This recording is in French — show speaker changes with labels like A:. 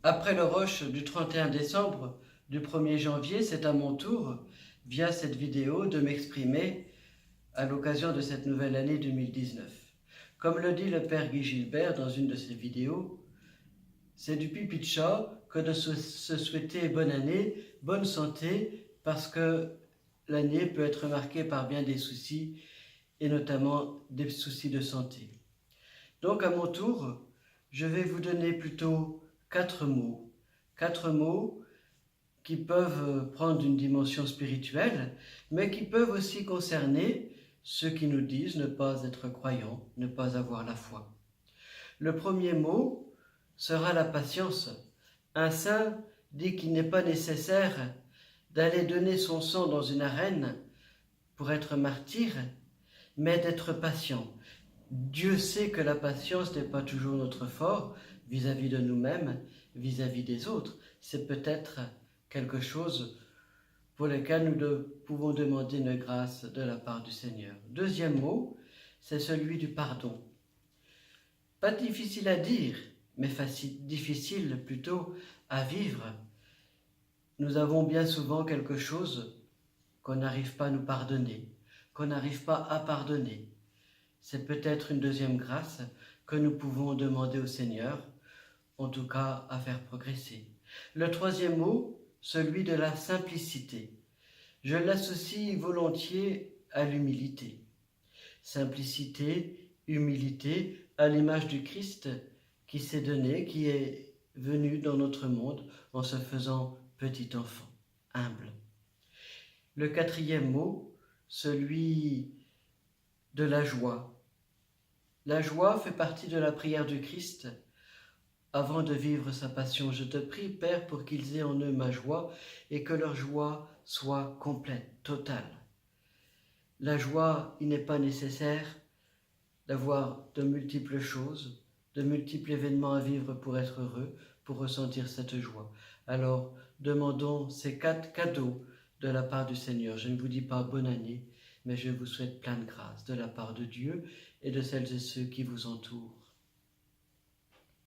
A: Après le rush du 31 décembre, du 1er janvier, c'est à mon tour, via cette vidéo, de m'exprimer à l'occasion de cette nouvelle année 2019. Comme le dit le père Guy Gilbert dans une de ses vidéos, c'est du pipi de chat que de se souhaiter bonne année, bonne santé, parce que l'année peut être marquée par bien des soucis, et notamment des soucis de santé. Donc à mon tour, je vais vous donner plutôt 4 mots. 4 mots qui peuvent prendre une dimension spirituelle, mais qui peuvent aussi concerner ceux qui nous disent ne pas être croyants, ne pas avoir la foi. Le premier mot sera la patience. Un saint dit qu'il n'est pas nécessaire d'aller donner son sang dans une arène pour être martyr, mais d'être patient. Dieu sait que la patience n'est pas toujours notre fort vis-à-vis de nous-mêmes, vis-à-vis des autres. C'est peut-être quelque chose pour lequel nous pouvons demander une grâce de la part du Seigneur. Deuxième mot, c'est celui du pardon. Pas difficile à dire, mais difficile plutôt à vivre. Nous avons bien souvent quelque chose qu'on n'arrive pas à nous pardonner, qu'on n'arrive pas à pardonner. C'est peut-être une deuxième grâce que nous pouvons demander au Seigneur, en tout cas à faire progresser. Le troisième mot, celui de la simplicité. Je l'associe volontiers à l'humilité. Simplicité, humilité, à l'image du Christ qui s'est donné, qui est venu dans notre monde en se faisant petit enfant, humble. Le quatrième mot, celui de la joie. La joie fait partie de la prière du Christ avant de vivre sa passion. Je te prie, Père, pour qu'ils aient en eux ma joie et que leur joie soit complète, totale. La joie, il n'est pas nécessaire d'avoir de multiples choses, de multiples événements à vivre pour être heureux, pour ressentir cette joie. Alors, demandons ces 4 cadeaux de la part du Seigneur. Je ne vous dis pas bonne année, mais je vous souhaite plein de grâce de la part de Dieu et de celles et ceux qui vous entourent.